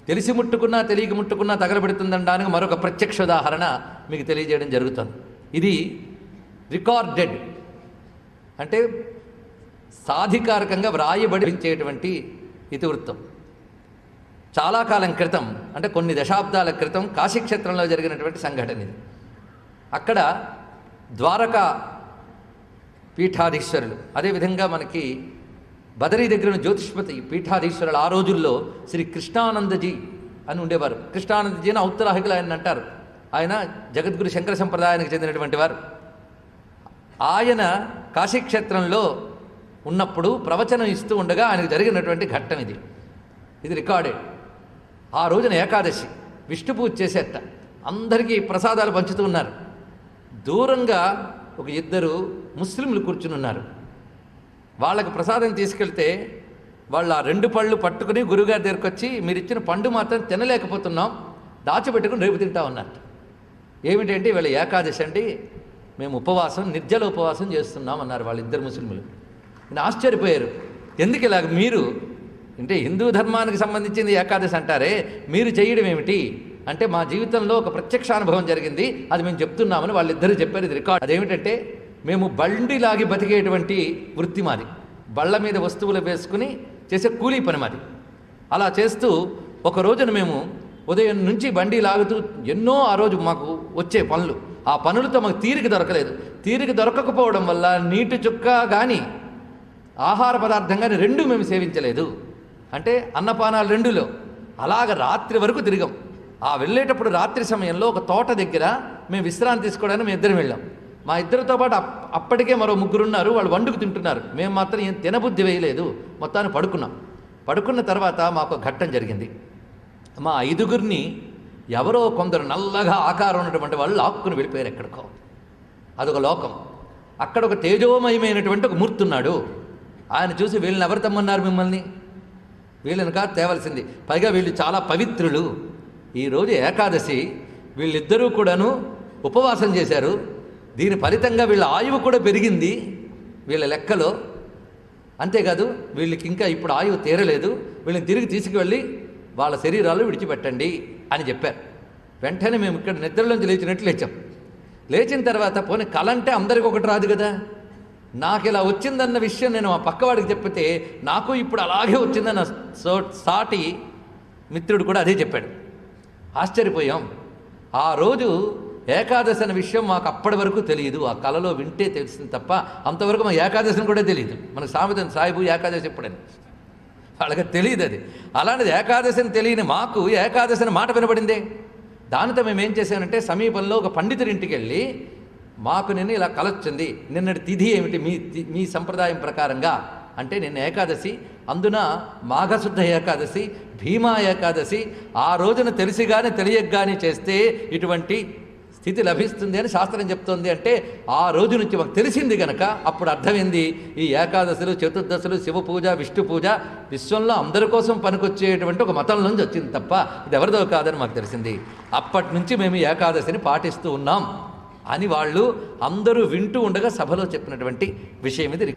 తెలిసి ముట్టుకున్నా తెలియక ముట్టుకున్నా తగలబెడుతుందనడానికి మరొక ప్రత్యక్ష ఉదాహరణ మీకు తెలియజేయడం జరుగుతుంది. ఇది రికార్డెడ్ అంటే సాధికారకంగా వ్రాయబడించేటువంటి ఇతివృత్తం. చాలా కాలం క్రితం అంటే కొన్ని దశాబ్దాల క్రితం కాశీక్షేత్రంలో జరిగినటువంటి సంఘటన ఇది. అక్కడ ద్వారకా పీఠాధీశ్వరులు, అదేవిధంగా మనకి బదరీ దగ్గర ఉన్న జ్యోతిష్పతి పీఠాధీశ్వరులు ఆ రోజుల్లో శ్రీ కృష్ణానందజీ అని ఉండేవారు. కృష్ణానందజీ అని ఔత్తరాహికులు ఆయన అంటారు. ఆయన జగద్గురు శంకర సంప్రదాయానికి చెందినటువంటి వారు. ఆయన కాశీక్షేత్రంలో ఉన్నప్పుడు ప్రవచనం ఇస్తూ ఉండగా ఆయనకు జరిగినటువంటి ఘట్టం ఇది. ఇది రికార్డెడ్. ఆ రోజున ఏకాదశి విష్ణు పూజ చేసేట అందరికీ ప్రసాదాలు పంచుతూ ఉన్నారు. దూరంగా ఒక ఇద్దరు ముస్లింలు కూర్చుని ఉన్నారు. వాళ్ళకి ప్రసాదం తీసుకెళ్తే వాళ్ళు ఆ 2 పళ్ళు పట్టుకుని గురుగారి దగ్గరికి వచ్చి, మీరు ఇచ్చిన పండు మాత్రం తినలేకపోతున్నాం, దాచిపెట్టుకుని రేపు తింటా ఉన్నారు. ఏమిటంటే వీళ్ళ ఏకాదశి అండి, మేము ఉపవాసం నిర్జల ఉపవాసం చేస్తున్నాం అన్నారు వాళ్ళిద్దరు ముస్లింలు. నేను ఆశ్చర్యపోయారు. ఎందుకు ఇలాగ మీరు అంటే హిందూ ధర్మానికి సంబంధించింది ఏకాదశి అంటారే, మీరు చేయడం ఏమిటి అంటే మా జీవితంలో ఒక ప్రత్యక్షానుభవం జరిగింది, అది మేము చెప్తున్నామని వాళ్ళిద్దరూ చెప్పారు. ఇది రికార్డ్. అదేమిటంటే మేము బండిలాగి బతికేటువంటి వృత్తి మాది. బళ్ళ మీద వస్తువులు వేసుకుని చేసే కూలీ పని మాది. అలా చేస్తూ ఒక రోజున మేము ఉదయం నుంచి బండి లాగుతూ ఎన్నో ఆ రోజు మాకు వచ్చే పనులు, ఆ పనులతో మాకు తీరిక దొరకలేదు. తీరిక దొరకకపోవడం వల్ల నీటి చుక్క కానీ ఆహార పదార్థం కానీ రెండూ మేము సేవించలేదు. అంటే అన్నపానాలు రెండులో అలాగ రాత్రి వరకు తిరిగాం. ఆ వెళ్ళేటప్పుడు రాత్రి సమయంలో ఒక తోట దగ్గర మేము విశ్రాంతి తీసుకోవడానికి మేము ఇద్దరం వెళ్ళాం. మా ఇద్దరితో పాటు అప్పటికే మరో 3 ఉన్నారు. వాళ్ళు వండుకు తింటున్నారు. మేము మాత్రం ఏం తినబుద్ధి వేయలేదు. మొత్తాన్ని పడుకున్నాం. పడుకున్న తర్వాత మాకు ఘట్టం జరిగింది. మా 5గురిని ఎవరో కొందరు నల్లగా ఆకారం ఉన్నటువంటి వాళ్ళు లాక్కుని వెళ్ళిపోయారు ఎక్కడికో. అదొక లోకం. అక్కడ ఒక తేజోమయమైనటువంటి ఒక మూర్తి ఉన్నాడు. ఆయన చూసి వీళ్ళని ఎవరు తెమ్మన్నారు మిమ్మల్ని, వీళ్ళని కాదు తేవలసింది, పైగా వీళ్ళు చాలా పవిత్రులు, ఈరోజు ఏకాదశి, వీళ్ళిద్దరూ కూడాను ఉపవాసం చేశారు, దీని ఫలితంగా వీళ్ళ ఆయువు కూడా పెరిగింది వీళ్ళ లెక్కలో, అంతేకాదు వీళ్ళకి ఇంకా ఇప్పుడు ఆయువు తీరలేదు, వీళ్ళని తిరిగి తీసుకువెళ్ళి వాళ్ళ శరీరాలు విడిచిపెట్టండి అని చెప్పారు. వెంటనే మేము ఇక్కడ నిద్రలోంచి లేచినట్లు లేచాం. లేచిన తర్వాత పోనీ కళ అంటే అందరికీ ఒకటి రాదు కదా, నాకు ఇలా వచ్చిందన్న విషయం నేను మా పక్కవాడికి చెప్పితే నాకు ఇప్పుడు అలాగే వచ్చిందన్న సాటి మిత్రుడు కూడా అదే చెప్పాడు. ఆశ్చర్యపోయాం. ఆ రోజు ఏకాదశి అనే విషయం మాకు అప్పటి వరకు తెలియదు. ఆ కళలో వింటే తెలిసింది తప్ప అంతవరకు మా ఏకాదశిని కూడా తెలియదు. మనకు సామెత సాయిబు ఏకాదశి ఎప్పుడని వాళ్ళకి తెలియదు. అది అలాంటిది ఏకాదశిని తెలియని మాకు ఏకాదశిని మాట వినబడిందే. దానితో మేము ఏం చేశానంటే సమీపంలో ఒక పండితుడింటికి వెళ్ళి, మాకు నిన్న ఇలా కలొచ్చింది, నిన్నటి తిథి ఏమిటి మీ సంప్రదాయం ప్రకారంగా అంటే నిన్న ఏకాదశి, అందున మాఘశుద్ధ ఏకాదశి, భీమా ఏకాదశి, ఆ రోజున తెలిసి కానీ తెలియక కానీ చేస్తే ఇటువంటి స్థితి లభిస్తుంది అని శాస్త్రం చెప్తోంది. అంటే ఆ రోజు నుంచి మాకు తెలిసింది కనుక అప్పుడు అర్థమైంది, ఈ ఏకాదశులు చతుర్దశులు శివ పూజ విష్ణు పూజ విశ్వంలో అందరి కోసం పనికొచ్చేటువంటి ఒక మతం నుంచి వచ్చింది తప్ప ఇది ఎవరిదో కాదని మాకు తెలిసింది. అప్పటి నుంచి మేము ఏకాదశిని పాటిస్తూ ఉన్నాం అని వాళ్ళు అందరూ వింటూ ఉండగా సభలో చెప్పినటువంటి విషయం ఇది.